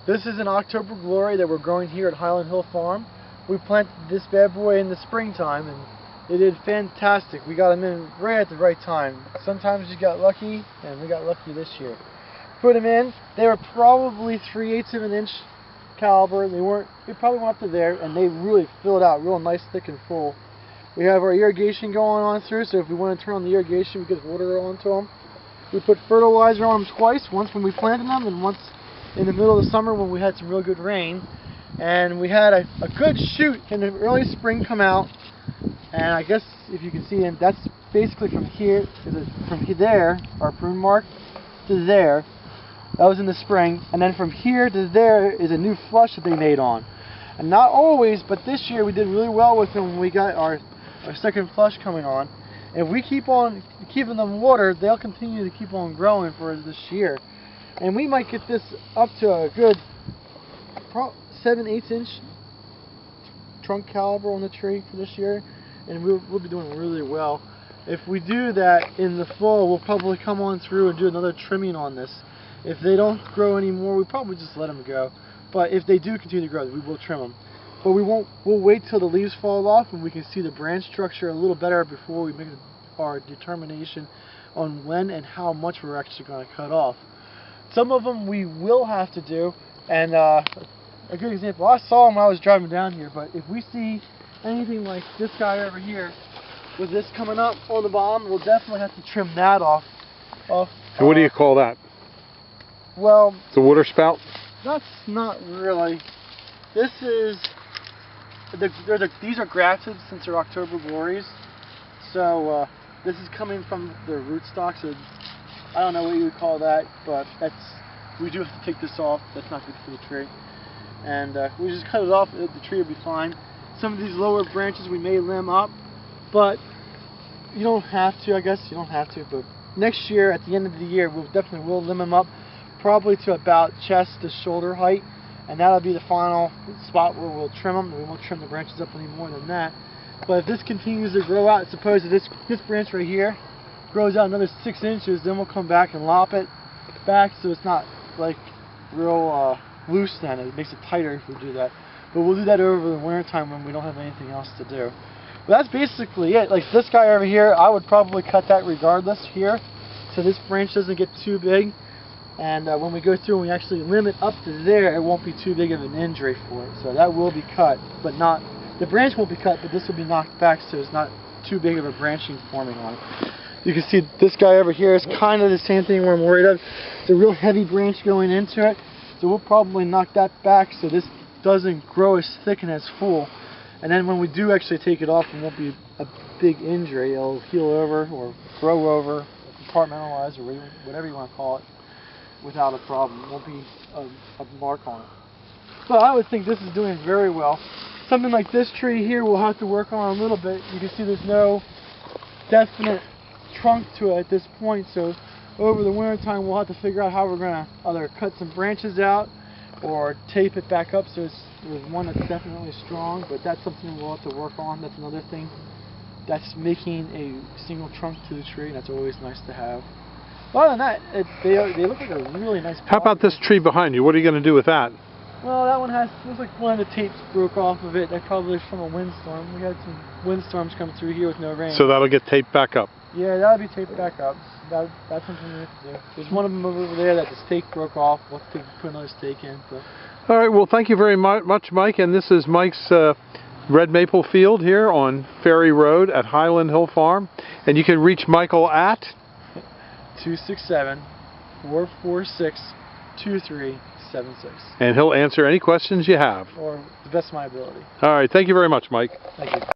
This is an October Glory that we're growing here at Highland Hill Farm. We planted this bad boy in the springtime and they did fantastic. We got them in right at the right time. Sometimes you got lucky, and we got lucky this year. Put them in. They were probably 3/8 of an inch caliber. We probably went up to there, and they really filled out real nice, thick and full. We have our irrigation going on through, so if we want to turn on the irrigation, we get water onto them. We put fertilizer on them twice, once when we planted them and once in the middle of the summer when we had some real good rain. And we had a good shoot in the early spring come out, and I guess if you can see, and that's basically from here, from there, our prune mark, to there. That was in the spring, and then from here to there is a new flush that they made on. And not always, but this year we did really well with them when we got our second flush coming on. If we keep on keeping them watered, they'll continue to keep on growing for this year. And we might get this up to a good 7/8 inch trunk caliber on the tree for this year, and we'll be doing really well. If we do that in the fall, we'll probably come on through and do another trimming on this. If they don't grow anymore, we probably just let them go. But if they do continue to grow, we will trim them. But we'll wait till the leaves fall off and we can see the branch structure a little better before we make our determination on when and how much we're actually going to cut off. Some of them we will have to do, and a good example, I saw them when I was driving down here, but if we see anything like this guy over here with this coming up on the bottom, we'll definitely have to trim that off. And what do you call that? Well, the water spout? That's not really. This is, these are grafted since they're October Glories, so this is coming from the rootstock, so I don't know what you would call that, but we do have to take this off. That's not good for the tree. And we just cut it off, the tree will be fine. Some of these lower branches we may limb up, but you don't have to, I guess. You don't have to, but next year, at the end of the year, we'll definitely limb them up, probably to about chest to shoulder height, and that'll be the final spot where we'll trim them. We won't trim the branches up any more than that. But if this continues to grow out, suppose that this branch right here grows out another 6 inches, then we'll come back and lop it back so it's not like real loose then. It makes it tighter if we do that. But we'll do that over the winter time when we don't have anything else to do. But that's basically it. Like this guy over here, I would probably cut that regardless here, so this branch doesn't get too big. And when we go through and we actually limb it up to there, it won't be too big of an injury for it. So that will be cut, but not, the branch won't be cut, but this will be knocked back so it's not too big of a branching forming on it. You can see this guy over here is kind of the same thing we're worried of. It's a real heavy branch going into it, so we'll probably knock that back so this doesn't grow as thick and as full. And then when we do actually take it off, it won't be a big injury. It'll heal over or grow over, compartmentalize, or whatever you want to call it, without a problem. It won't be a mark on it. But I would think this is doing very well. Something like this tree here we'll have to work on a little bit. You can see there's no definite trunk to it at this point, so over the winter time we'll have to figure out how we're going to either cut some branches out or tape it back up so there's one that's definitely strong, but that's something we'll have to work on. That's another thing that's making a single trunk to the tree, and that's always nice to have. Other than that, they look like a really nice How about this tree behind you? What are you going to do with that? Well, that one looks like one of the tapes broke off of it. That probably from a windstorm. We had some windstorms come through here with no rain. So that'll get taped back up? Yeah, that'll be taped back up. That's something we have to do. There's one of them over there that the stake broke off. We'll have to put another stake in. So. All right, well, thank you very much, Mike. And this is Mike's red maple field here on Ferry Road at Highland Hill Farm. And you can reach Michael at 267-446-2376. And he'll answer any questions you have. Or the best of my ability. All right, thank you very much, Mike. Thank you.